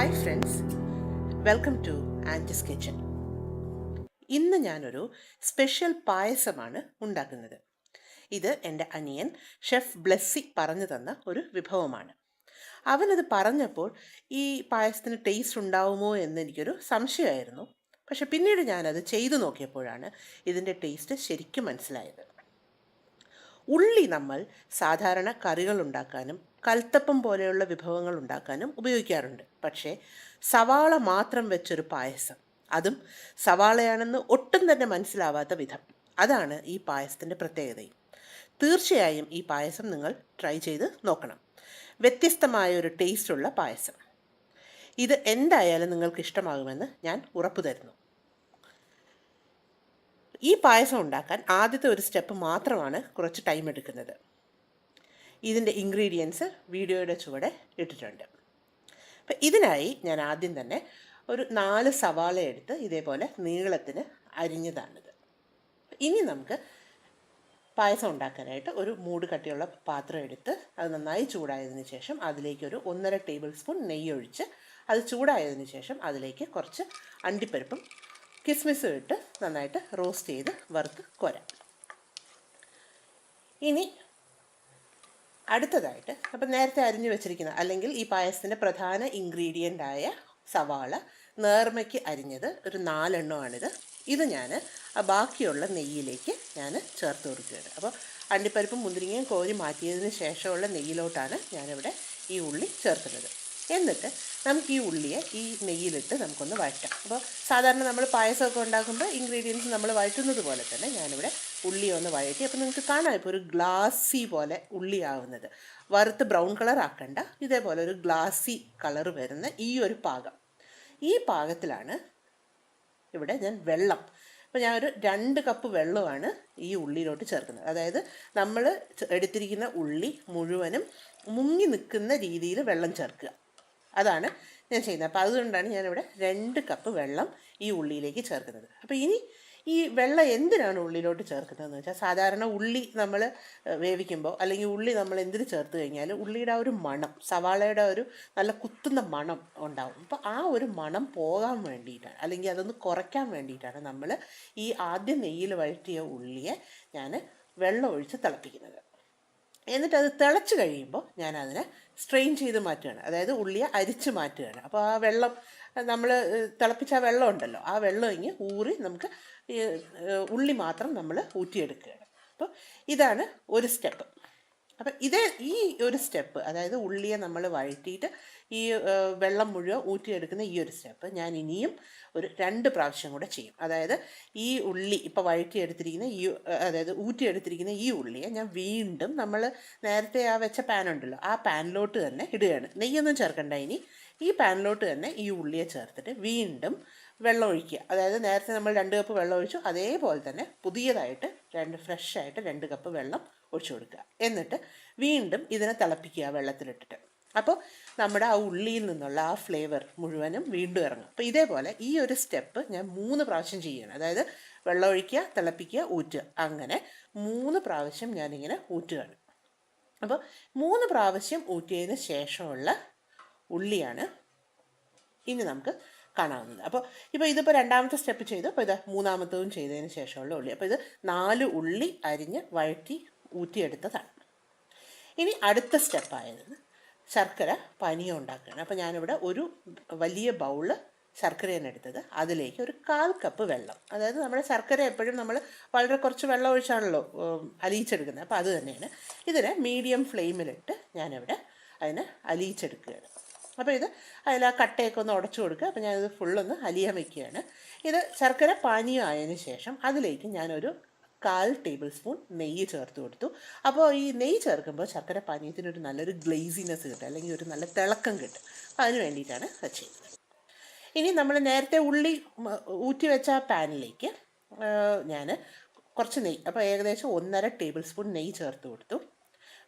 Hi friends, welcome to aunty's kitchen. ഇന്ന് ഞാനൊരു special പായസമാണ് ഉണ്ടാക്കുന്നത്. ഇത് എൻ്റെ അനിയൻ ഷെഫ് ബ്ലെസ്സി പറഞ്ഞു തന്ന ഒരു വിഭവമാണ്. അവനത് പറഞ്ഞപ്പോൾ ഈ പായസത്തിന് ടേസ്റ്റ് ഉണ്ടാവുമോ എന്നെനിക്കൊരു സംശയമായിരുന്നു. പക്ഷെ പിന്നീട് ഞാനത് ചെയ്തു നോക്കിയപ്പോഴാണ് ഇതിൻ്റെ ടേസ്റ്റ് ശരിക്കും മനസ്സിലായത്. ഉള്ളി നമ്മൾ സാധാരണ കറികൾ ഉണ്ടാക്കാനും കൽത്തപ്പം പോലെയുള്ള വിഭവങ്ങൾ ഉണ്ടാക്കാനും ഉപയോഗിക്കാറുണ്ട്. പക്ഷേ സവാള മാത്രം വെച്ചൊരു പായസം, അതും സവാളയാണെന്ന് ഒട്ടും തന്നെ മനസ്സിലാവാത്ത വിധം, അതാണ് ഈ പായസത്തിൻ്റെ പ്രത്യേകതയും. തീർച്ചയായും ഈ പായസം നിങ്ങൾ ട്രൈ ചെയ്ത് നോക്കണം. വ്യത്യസ്തമായ ഒരു ടേസ്റ്റുള്ള പായസം. ഇത് എന്തായാലും നിങ്ങൾക്ക് ഇഷ്ടമാകുമെന്ന് ഞാൻ ഉറപ്പു തരുന്നു. ഈ പായസം ഉണ്ടാക്കാൻ ആദ്യത്തെ ഒരു സ്റ്റെപ്പ് മാത്രമാണ് കുറച്ച് ടൈം എടുക്കുന്നത്. ഇതിൻ്റെ ഇൻഗ്രീഡിയൻസ് വീഡിയോയുടെ ചുവടെ ഇട്ടിട്ടുണ്ട്. അപ്പം ഇതിനായി ഞാൻ ആദ്യം തന്നെ ഒരു 4 സവാള എടുത്ത് ഇതേപോലെ നീളത്തിന് അരിഞ്ഞതാണിത്. ഇനി നമുക്ക് പായസം ഉണ്ടാക്കാനായിട്ട് ഒരു മൂട് കട്ടിയുള്ള പാത്രം എടുത്ത് അത് നന്നായി ചൂടായതിന് ശേഷം അതിലേക്ക് ഒരു 1.5 ടേബിൾ സ്പൂൺ നെയ്യ് ഒഴിച്ച് അത് ചൂടായതിന് ശേഷം അതിലേക്ക് കുറച്ച് അണ്ടിപ്പരിപ്പും കിസ്മിസും ഇട്ട് നന്നായിട്ട് റോസ്റ്റ് ചെയ്ത് വറുത്ത് കോരാം. ഇനി അടുത്തതായിട്ട് അപ്പം നേരത്തെ അരിഞ്ഞു വെച്ചിരിക്കുന്ന അല്ലെങ്കിൽ ഈ പായസത്തിൻ്റെ പ്രധാന ഇൻഗ്രീഡിയൻ്റായ സവാള നേർമയ്ക്ക് അരിഞ്ഞത് ഒരു 4 എണ്ണമാണിത്. ഇത് ഞാൻ ബാക്കിയുള്ള നെയ്യിലേക്ക് ഞാൻ ചേർത്ത് കൊടുക്കുകയാണ്. അപ്പോൾ അണ്ടിപ്പരിപ്പും മുന്തിരിങ്ങയും കോരി മാറ്റിയതിന് ശേഷമുള്ള നെയ്യിലോട്ടാണ് ഞാനിവിടെ ഈ ഉള്ളി ചേർക്കുന്നത്. എന്നിട്ട് നമുക്ക് ഈ ഉള്ളിയെ ഈ നെയ്യിലിട്ട് നമുക്കൊന്ന് വഴറ്റാം. അപ്പോൾ സാധാരണ നമ്മൾ പായസമൊക്കെ ഉണ്ടാക്കുമ്പോൾ ഇൻഗ്രീഡിയൻസ് നമ്മൾ വഴറ്റുന്നത് പോലെ തന്നെ ഞാനിവിടെ ഉള്ളി ഒന്ന് വഴറ്റി. അപ്പോൾ നിങ്ങൾക്ക് കാണാം ഇപ്പോൾ ഒരു ഗ്ലാസി പോലെ ഉള്ളി ആവുന്നത്. വറുത്ത് ബ്രൗൺ കളർ ആക്കണ്ട, ഇതേപോലെ ഒരു ഗ്ലാസി കളർ വരുന്ന ഈ ഒരു പാകം, ഈ പാകത്തിലാണ് ഇവിടെ ഞാൻ വെള്ളം, അപ്പോൾ ഞാനൊരു 2 കപ്പ് വെള്ളമാണ് ഈ ഉള്ളിയിലോട്ട് ചേർക്കുന്നത്. അതായത് നമ്മൾ എടുത്തിരിക്കുന്ന ഉള്ളി മുഴുവനും മുങ്ങി നിൽക്കുന്ന രീതിയിൽ വെള്ളം ചേർക്കുക, അതാണ് ഞാൻ ചെയ്യുന്നത്. അപ്പോൾ അതുകൊണ്ടാണ് ഞാനിവിടെ 2 കപ്പ് വെള്ളം ഈ ഉള്ളിയിലേക്ക് ചേർക്കുന്നത്. അപ്പോൾ ഇനി ഈ വെള്ളം എന്തിനാണ് ഉള്ളിയിലോട്ട് ചേർക്കുന്നതെന്ന് വെച്ചാൽ, സാധാരണ ഉള്ളി നമ്മൾ വേവിക്കുമ്പോൾ അല്ലെങ്കിൽ ഉള്ളി നമ്മൾ എന്തിന് ചേർത്ത് കഴിഞ്ഞാൽ ഉള്ളിയുടെ ആ ഒരു മണം, സവാളയുടെ ഒരു നല്ല കുത്തുന്ന മണം ഉണ്ടാവും. അപ്പോൾ ആ ഒരു മണം പോകാൻ വേണ്ടിയിട്ടാണ്, അല്ലെങ്കിൽ അതൊന്ന് കുറയ്ക്കാൻ വേണ്ടിയിട്ടാണ് നമ്മൾ ഈ ആദ്യം നെയ്യിൽ വഴറ്റിയ ഉള്ളിയെ ഞാൻ വെള്ളം ഒഴിച്ച് തിളപ്പിക്കുന്നത്. എന്നിട്ട് അത് തിളച്ച് കഴിയുമ്പോൾ ഞാനതിനെ സ്ട്രെയിൻ ചെയ്ത് മാറ്റുകയാണ്, അതായത് ഉള്ളിയെ അരിച്ച് മാറ്റുകയാണ്. അപ്പോൾ ആ വെള്ളം നമ്മൾ തിളപ്പിച്ച ആ വെള്ളം ഉണ്ടല്ലോ, ആ വെള്ളം ഇങ്ങ് ഊറി നമുക്ക് ഉള്ളി മാത്രം നമ്മൾ ഊറ്റിയെടുക്കുകയാണ്. അപ്പോൾ ഇതാണ് ഒരു സ്റ്റെപ്പ്. അപ്പം ഈ ഒരു സ്റ്റെപ്പ്, അതായത് ഉള്ളിയെ നമ്മൾ വഴറ്റിയിട്ട് ഈ വെള്ളം മുഴുവൻ ഊറ്റിയെടുക്കുന്ന ഈ ഒരു സ്റ്റെപ്പ് ഞാൻ ഇനിയും ഒരു 2 പ്രാവശ്യം കൂടെ ചെയ്യും. അതായത് ഈ ഉള്ളി ഇപ്പോൾ വഴറ്റിയെടുത്തിരിക്കുന്ന അതായത് ഊറ്റിയെടുത്തിരിക്കുന്ന ഈ ഉള്ളിയെ ഞാൻ വീണ്ടും നമ്മൾ നേരത്തെ ആ വെച്ച പാൻ ഉണ്ടല്ലോ, ആ പാനിലോട്ട് തന്നെ ഇടുകയാണ്. നെയ്യൊന്നും ചേർക്കണ്ട. ഇനി ഈ പാനിലോട്ട് തന്നെ ഈ ഉള്ളിയെ ചേർത്തിട്ട് വീണ്ടും വെള്ളം ഒഴിക്കുക. അതായത് നേരത്തെ നമ്മൾ 2 കപ്പ് വെള്ളം ഒഴിച്ചു, അതേപോലെ തന്നെ പുതിയതായിട്ട് ഫ്രഷായിട്ട് 2 കപ്പ് വെള്ളം ഒഴിച്ചു കൊടുക്കുക. എന്നിട്ട് വീണ്ടും ഇതിനെ തിളപ്പിക്കുക വെള്ളത്തിലിട്ടിട്ട്. അപ്പോൾ നമ്മുടെ ആ ഉള്ളിയിൽ നിന്നുള്ള ആ ഫ്ലേവർ മുഴുവനും വീണ്ടും ഇറങ്ങും. അപ്പോൾ ഇതേപോലെ ഈ ഒരു സ്റ്റെപ്പ് ഞാൻ 3 പ്രാവശ്യം ചെയ്യുകയാണ്. അതായത് വെള്ളം ഒഴിക്കുക, തിളപ്പിക്കുക, ഊറ്റുക, അങ്ങനെ 3 പ്രാവശ്യം ഞാനിങ്ങനെ ഊറ്റുകയാണ്. അപ്പോൾ 3 പ്രാവശ്യം ഊറ്റിയതിന് ശേഷമുള്ള ഉള്ളിയാണ് ഇനി നമുക്ക് കാണാവുന്നത്. അപ്പോൾ ഇതിപ്പോൾ 2ാമത്തെ സ്റ്റെപ്പ് ചെയ്തു. അപ്പോൾ ഇത് 3ാമത്തതും ചെയ്തതിന് ശേഷമുള്ള ഉള്ളി. അപ്പോൾ ഇത് 4 ഉള്ളി അരിഞ്ഞ് വഴറ്റി ഊറ്റിയെടുത്തതാണ്. ഇനി അടുത്ത സ്റ്റെപ്പായത് ശർക്കര പാനീയം ഉണ്ടാക്കുകയാണ്. അപ്പോൾ ഞാനിവിടെ ഒരു വലിയ ബൗള് ശർക്കരയാണ് എടുത്തത്. അതിലേക്ക് ഒരു 1/4 കപ്പ് വെള്ളം, അതായത് നമ്മുടെ ശർക്കര എപ്പോഴും നമ്മൾ വളരെ കുറച്ച് വെള്ളം ഒഴിച്ചാണല്ലോ അലിയിച്ചെടുക്കുന്നത്. അപ്പോൾ അത് തന്നെയാണ്. ഇതിനെ മീഡിയം ഫ്ലെയിമിലിട്ട് ഞാനിവിടെ അതിനെ അലിയിച്ചെടുക്കുകയാണ്. അപ്പോൾ അതിൽ ആ കട്ടയൊക്കെ ഒന്ന് ഉടച്ചു കൊടുക്കുക. അപ്പോൾ ഞാനിത് ഫുള്ളൊന്ന് അലിയാൻ വയ്ക്കുകയാണ്. ഇത് ശർക്കര പാനീയം ആയതിനു ശേഷം അതിലേക്ക് ഞാനൊരു 1/4 ടേബിൾ സ്പൂൺ നെയ്യ് ചേർത്ത് കൊടുത്തു. അപ്പോൾ ഈ നെയ്യ് ചേർക്കുമ്പോൾ ശർക്കര പാനീയത്തിനൊരു നല്ലൊരു ഗ്ലേസിനെസ് കിട്ടും, അല്ലെങ്കിൽ ഒരു നല്ല തിളക്കം കിട്ടും. അതിന് വേണ്ടിയിട്ടാണ് അത് ചെയ്യുന്നത്. ഇനി നമ്മൾ നേരത്തെ ഉള്ളി ഊറ്റി വെച്ച പാനിലേക്ക് ഞാൻ കുറച്ച് നെയ്യ്, അപ്പോൾ ഏകദേശം 1.5 ടേബിൾ സ്പൂൺ നെയ്യ് ചേർത്ത് കൊടുത്തു.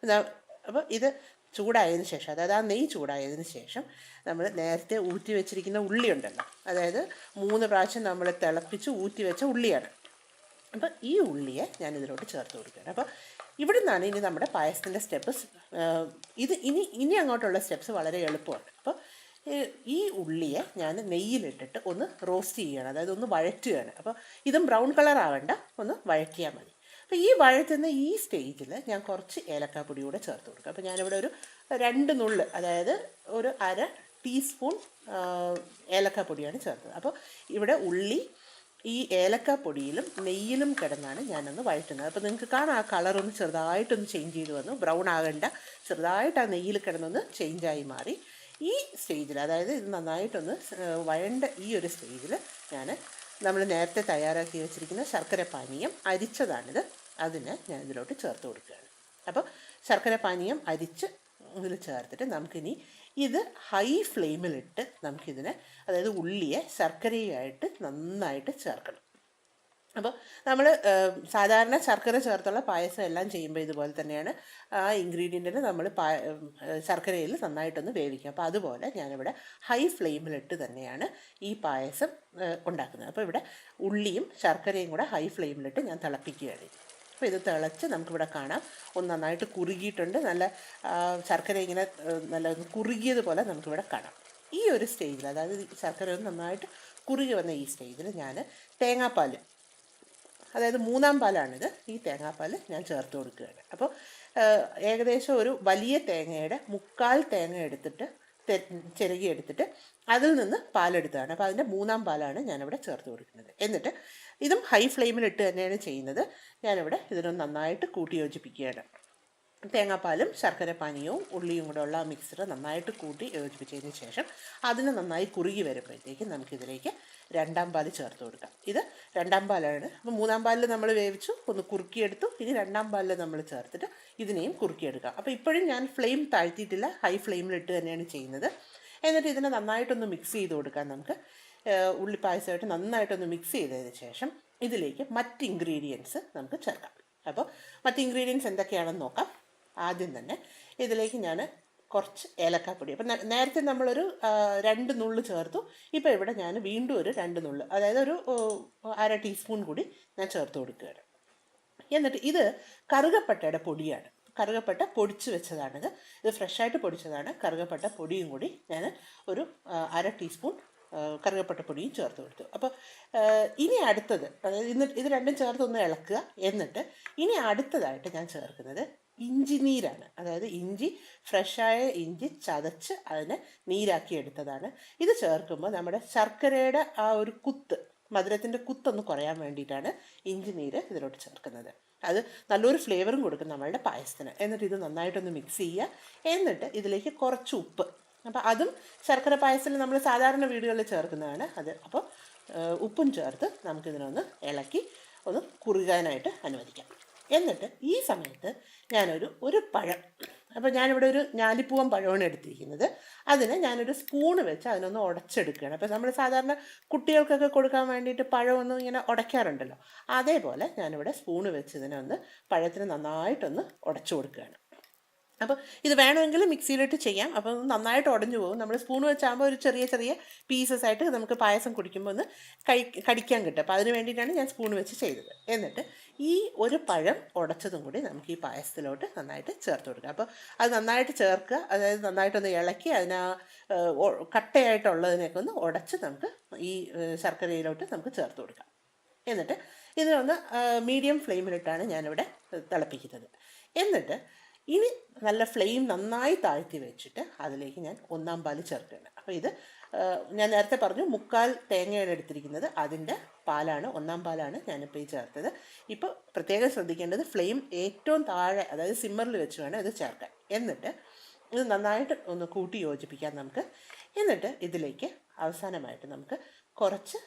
അപ്പോൾ ഇത് ചൂടായതിന് ശേഷം, അതായത് ആ നെയ്യ് ചൂടായതിന് ശേഷം നമ്മൾ നേരത്തെ ഊറ്റി വെച്ചിരിക്കുന്ന ഉള്ളി ഉണ്ടല്ലോ, അതായത് 3 പ്രാവശ്യം നമ്മൾ തിളപ്പിച്ച് ഊറ്റി വെച്ച ഉള്ളിയാണ്. അപ്പോൾ ഈ ഉള്ളിയെ ഞാനിതിലോട്ട് ചേർത്ത് കൊടുക്കുകയാണ്. അപ്പോൾ ഇവിടെ നിന്നാണ് ഇനി നമ്മുടെ പായസത്തിൻ്റെ സ്റ്റെപ്പ്. ഇനി അങ്ങോട്ടുള്ള സ്റ്റെപ്സ് വളരെ എളുപ്പമാണ്. അപ്പോൾ ഈ ഉള്ളിയെ ഞാൻ നെയ്യിലിട്ടിട്ട് ഒന്ന് റോസ്റ്റ് ചെയ്യുകയാണ്, അതായത് ഒന്ന് വഴറ്റുകയാണ്. അപ്പോൾ ഇതും ബ്രൗൺ കളർ ആവേണ്ട, ഒന്ന് വഴറ്റിയാൽ മതി. അപ്പോൾ ഈ വഴറ്റുന്ന ഈ സ്റ്റേജിൽ ഞാൻ കുറച്ച് ഏലക്കാപ്പൊടി കൂടെ ചേർത്ത് കൊടുക്കുക. അപ്പോൾ ഞാനിവിടെ ഒരു 2 നുള്ള്, അതായത് ഒരു 1/2 ടീസ്പൂൺ ഏലക്കാപ്പൊടിയാണ് ചേർത്തത്. അപ്പോൾ ഇവിടെ ഉള്ളി ഈ ഏലക്കാപ്പൊടിയിലും നെയ്യിലും കിടന്നാണ് ഞാനൊന്ന് വഴറ്റുന്നത്. അപ്പോൾ നിങ്ങൾക്ക് കാണാം ആ കളറൊന്ന് ചെറുതായിട്ടൊന്ന് ചേഞ്ച് ചെയ്ത് വന്നു, ബ്രൗൺ ആകേണ്ട, ചെറുതായിട്ട് ആ നെയ്യിൽ കിടന്നൊന്ന് ചേഞ്ചായി മാറി. ഈ സ്റ്റേജിൽ, അതായത് ഇത് നന്നായിട്ടൊന്ന് വഴണ്ട ഈ ഒരു സ്റ്റേജിൽ നമ്മൾ നേരത്തെ തയ്യാറാക്കി വെച്ചിരിക്കുന്ന ശർക്കര പാനീയം അരിച്ചതാണിത്, അതിന് ഞാൻ ഇതിലോട്ട് ചേർത്ത് കൊടുക്കുകയാണ്. അപ്പോൾ ശർക്കര പാനീയം അരിച്ച് ഇതിൽ ചേർത്തിട്ട് നമുക്കിനി ഇത് ഹൈ ഫ്ലെയിമിലിട്ട് നമുക്കിതിനെ, അതായത് ഉള്ളിയെ ശർക്കരയായിട്ട് നന്നായിട്ട് ചേർക്കണം. അപ്പോൾ നമ്മൾ സാധാരണ ശർക്കര ചേർത്തുള്ള പായസം എല്ലാം ചെയ്യുമ്പോൾ ഇതുപോലെ തന്നെയാണ് ആ ഇൻഗ്രീഡിയൻറ്റിന് നമ്മൾ ശർക്കരയിൽ നന്നായിട്ടൊന്ന് വേവിക്കുക. അപ്പോൾ അതുപോലെ ഞാനിവിടെ ഹൈ ഫ്ലെയിമിലിട്ട് തന്നെയാണ് ഈ പായസം ഉണ്ടാക്കുന്നത്. അപ്പോൾ ഇവിടെ ഉള്ളിയും ശർക്കരയും കൂടെ ഹൈ ഫ്ലെയിമിലിട്ട് ഞാൻ തിളപ്പിക്കുകയാണ്. അപ്പോൾ ഇത് തിളച്ച് നമുക്കിവിടെ കാണാം ഒന്ന് നന്നായിട്ട് കുറുകിയിട്ടുണ്ട്, നല്ല ശർക്കര ഇങ്ങനെ നല്ല കുറുകിയതുപോലെ നമുക്കിവിടെ കാണാം. ഈ ഒരു സ്റ്റേജിൽ, അതായത് ശർക്കര ഒന്ന് നന്നായിട്ട് കുറുകി വന്ന ഈ സ്റ്റേജിൽ ഞാൻ തേങ്ങാപ്പാൽ, അതായത് 3-ാം പാലാണിത്, ഈ തേങ്ങാപ്പാൽ ഞാൻ ചേർത്ത് കൊടുക്കുകയാണ്. അപ്പോൾ ഏകദേശം ഒരു വലിയ തേങ്ങയുടെ 1/4 തേങ്ങ എടുത്തിട്ട് ചിരകി എടുത്തിട്ട് അതിൽ നിന്ന് പാലെടുത്തതാണ്. അപ്പോൾ അതിൻ്റെ 3-ാം പാലാണ് ഞാനിവിടെ ചേർത്ത് കൊടുക്കുന്നത്. എന്നിട്ട് ഇതും ഹൈ ഫ്ലെയിമിലിട്ട് തന്നെയാണ് ചെയ്യുന്നത്. ഞാനിവിടെ ഇതിനൊന്ന് നന്നായിട്ട് കൂട്ടി യോജിപ്പിക്കുകയാണ്. തേങ്ങാപ്പാലും ശർക്കര പാനീയവും ഉള്ളിയും കൂടെ ഉള്ള മിക്സർ നന്നായിട്ട് കൂട്ടി യോജിപ്പിച്ചതിന് ശേഷം അതിന് നന്നായി കുറുകി വരുമ്പോഴത്തേക്കും നമുക്കിതിലേക്ക് 2-ാം പാൽ ചേർത്ത് കൊടുക്കാം. ഇത് 2-ാം പാലാണ്. അപ്പോൾ 3-ാം പാലിൽ നമ്മൾ വേവിച്ചു, ഒന്ന് കുറുക്കിയെടുത്തു. ഇനി 2-ാം പാലിൽ നമ്മൾ ചേർത്തിട്ട് ഇതിനെയും കുറുക്കിയെടുക്കാം. അപ്പോൾ ഇപ്പോഴും ഞാൻ ഫ്ലെയിം താഴ്ത്തിയിട്ടില്ല, ഹൈ ഫ്ലെയിമിലിട്ട് തന്നെയാണ് ചെയ്യുന്നത്. എന്നിട്ട് ഇതിനെ നന്നായിട്ടൊന്ന് മിക്സ് ചെയ്ത് കൊടുക്കാം. നമുക്ക് ഉള്ളിപ്പായസമായിട്ട് നന്നായിട്ടൊന്ന് മിക്സ് ചെയ്തതിന് ശേഷം ഇതിലേക്ക് മറ്റ് ഇൻഗ്രീഡിയൻസ് നമുക്ക് ചേർക്കാം. അപ്പോൾ മറ്റ് ഇൻഗ്രീഡിയൻസ് എന്തൊക്കെയാണെന്ന് നോക്കാം. ആദ്യം തന്നെ ഇതിലേക്ക് ഞാൻ കുറച്ച് ഏലക്കാപ്പൊടി, അപ്പം നേരത്തെ നമ്മളൊരു 2 നുള്ള് ചേർത്തു. ഇപ്പോൾ ഇവിടെ ഞാൻ വീണ്ടും ഒരു 2 നുള്ള്, അതായത് ഒരു 1/2 ടീസ്പൂൺ കൂടി ഞാൻ ചേർത്ത് കൊടുക്കുകയാണ്. എന്നിട്ട് ഇത് കറുകപ്പട്ടയുടെ പൊടിയാണ്, കറുകപ്പട്ട പൊടിച്ച് വെച്ചതാണിത്. ഇത് ഫ്രഷായിട്ട് പൊടിച്ചതാണ്. കറുകപ്പട്ട പൊടിയും കൂടി ഞാൻ ഒരു 1/2 ടീസ്പൂൺ കറുകപ്പട്ട പൊടിയും ചേർത്ത് കൊടുത്തു. അപ്പോൾ ഇനി അടുത്തത്, അതായത് ഇത് രണ്ടും ചേർത്തൊന്ന് ഇളക്കുക. എന്നിട്ട് ഇനി അടുത്തതായിട്ട് ഞാൻ ചേർക്കുന്നത് ഇഞ്ചി നീരാണ്. അതായത് ഫ്രഷായ ഇഞ്ചി ചതച്ച് അതിനെ നീരാക്കി എടുത്തതാണ്. ഇത് ചേർക്കുമ്പോൾ നമ്മുടെ ശർക്കരയുടെ ആ ഒരു മധുരത്തിൻ്റെ കുത്തൊന്ന് കുറയാൻ വേണ്ടിയിട്ടാണ് ഇഞ്ചി നീര് ഇതിലോട്ട് ചേർക്കുന്നത്. അത് നല്ലൊരു ഫ്ലേവറും കൊടുക്കും നമ്മളുടെ പായസത്തിന്. എന്നിട്ട് ഇത് നന്നായിട്ടൊന്ന് മിക്സ് ചെയ്യുക. എന്നിട്ട് ഇതിലേക്ക് കുറച്ച് ഉപ്പ്, അപ്പോൾ അതും ശർക്കര പായസത്തിൽ നമ്മൾ സാധാരണ വീടുകളിൽ ചേർക്കുന്നതാണ് അത്. അപ്പോൾ ഉപ്പും ചേർത്ത് നമുക്കിതിനൊന്ന് ഇളക്കി ഒന്ന് കുറുകാനായിട്ട് അനുവദിക്കാം. എന്നിട്ട് ഈ സമയത്ത് ഞാനൊരു പഴം, അപ്പോൾ ഞാനിവിടെ ഒരു ഞാലിപ്പൂവൻ പഴമാണ് എടുത്തിരിക്കുന്നത്. അതിന് ഞാനൊരു സ്പൂണ് വെച്ച് അതിനൊന്ന് ഉടച്ചെടുക്കുകയാണ്. അപ്പോൾ നമ്മൾ സാധാരണ കുട്ടികൾക്കൊക്കെ കൊടുക്കാൻ വേണ്ടിയിട്ട് പഴമൊന്നും ഇങ്ങനെ ഉടയ്ക്കാറുണ്ടല്ലോ, അതേപോലെ ഞാനിവിടെ സ്പൂണ് വെച്ച് ഇതിനൊന്ന് പഴത്തിന് നന്നായിട്ടൊന്ന് ഉടച്ചു കൊടുക്കുകയാണ്. അപ്പോൾ ഇത് വേണമെങ്കിൽ മിക്സിയിലിട്ട് ചെയ്യാം. അപ്പം നന്നായിട്ട് ഉടഞ്ഞു പോകും. നമ്മൾ സ്പൂൺ വെച്ചാകുമ്പോൾ ഒരു ചെറിയ ചെറിയ പീസസ് ആയിട്ട് നമുക്ക് പായസം കുടിക്കുമ്പോൾ ഒന്ന് കടിക്കാൻ കിട്ടും. അപ്പോൾ അതിന് വേണ്ടിയിട്ടാണ് ഞാൻ സ്പൂൺ വെച്ച് ചെയ്തത്. എന്നിട്ട് ഈ ഒരു പഴം ഉടച്ചതും കൂടി നമുക്ക് ഈ പായസത്തിലോട്ട് നന്നായിട്ട് ചേർത്ത് കൊടുക്കുക. അപ്പോൾ അത് നന്നായിട്ട് ചേർക്കുക, അതായത് നന്നായിട്ടൊന്ന് ഇളക്കി അതിന് കട്ടയായിട്ടുള്ളതിനൊക്കെ ഒന്ന് ഉടച്ച് നമുക്ക് ഈ ശർക്കരയിലോട്ട് നമുക്ക് ചേർത്ത് കൊടുക്കാം. എന്നിട്ട് ഇതിനൊന്ന് മീഡിയം ഫ്ലെയിമിലിട്ടാണ് ഞാനിവിടെ തിളപ്പിക്കുന്നത്. എന്നിട്ട് ഇനി നല്ല ഫ്ലെയിം നന്നായി താഴ്ത്തി വെച്ചിട്ട് അതിലേക്ക് ഞാൻ 1-ാം പാൽ ചേർക്കുകയാണ്. അപ്പോൾ ഇത് ഞാൻ നേരത്തെ പറഞ്ഞു 1/4 തേങ്ങയാണ് എടുത്തിരിക്കുന്നത്, അതിൻ്റെ പാലാണ്, 1-ാം പാലാണ് ഞാനിപ്പോൾ ഈ ചേർത്തത്. ഇപ്പോൾ പ്രത്യേകം ശ്രദ്ധിക്കേണ്ടത് ഫ്ലെയിം ഏറ്റവും താഴെ, അതായത് സിമ്മറിൽ വെച്ച് വേണം ഇത് ചേർക്കാൻ. എന്നിട്ട് ഇത് നന്നായിട്ട് ഒന്ന് കൂട്ടി യോജിപ്പിക്കാം നമുക്ക്. എന്നിട്ട് ഇതിലേക്ക് അവസാനമായിട്ട് നമുക്ക് കുറച്ച്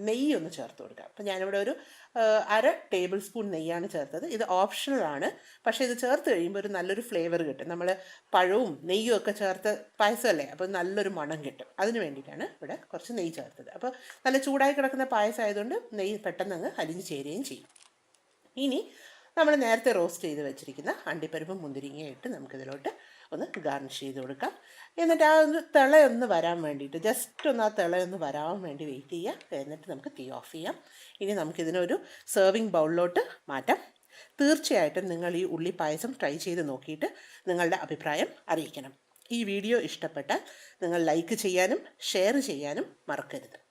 നെയ്യ് ഒന്ന് ചേർത്ത് കൊടുക്കാം. അപ്പോൾ ഞാനിവിടെ ഒരു 1/2 ടേബിൾ സ്പൂൺ നെയ്യാണ് ചേർത്തത്. ഇത് ഓപ്ഷണലാണ്, പക്ഷേ ഇത് ചേർത്ത് കഴിയുമ്പോൾ ഒരു നല്ലൊരു ഫ്ലേവർ കിട്ടും. നമ്മൾ പഴവും നെയ്യും ഒക്കെ ചേർത്ത് പായസമല്ലേ, അപ്പോൾ നല്ലൊരു മണം കിട്ടും. അതിന് വേണ്ടിയിട്ടാണ് ഇവിടെ കുറച്ച് നെയ്യ് ചേർത്തത്. അപ്പോൾ നല്ല ചൂടായി കിടക്കുന്ന പായസം ആയതുകൊണ്ട് നെയ്യ് പെട്ടെന്ന് അങ്ങ് അലിഞ്ഞ് ചേരുകയും ചെയ്യും. ഇനി നമ്മൾ നേരത്തെ റോസ്റ്റ് ചെയ്ത് വെച്ചിരിക്കുന്ന അണ്ടിപ്പരിപ്പും മുന്തിരിങ്ങയും ഇട്ട് നമുക്കിതിലോട്ട് ഒന്ന് ഗാർണിഷ് ചെയ്ത് കൊടുക്കാം. എന്നിട്ട് ആ ഒന്ന് തിളയൊന്ന് വരാൻ വേണ്ടിയിട്ട്, ജസ്റ്റ് ഒന്ന് ആ തിളയൊന്ന് വരാൻ വേണ്ടി വെയിറ്റ് ചെയ്യുക. എന്നിട്ട് നമുക്ക് തീ ഓഫ് ചെയ്യാം. ഇനി നമുക്കിതിനൊരു സെർവിങ് ബൗളിലോട്ട് മാറ്റാം. തീർച്ചയായിട്ടും നിങ്ങൾ ഈ ഉള്ളി പായസം ട്രൈ ചെയ്ത് നോക്കിയിട്ട് നിങ്ങളുടെ അഭിപ്രായം അറിയിക്കണം. ഈ വീഡിയോ ഇഷ്ടപ്പെട്ടാൽ നിങ്ങൾ ലൈക്ക് ചെയ്യാനും ഷെയർ ചെയ്യാനും മറക്കരുത്.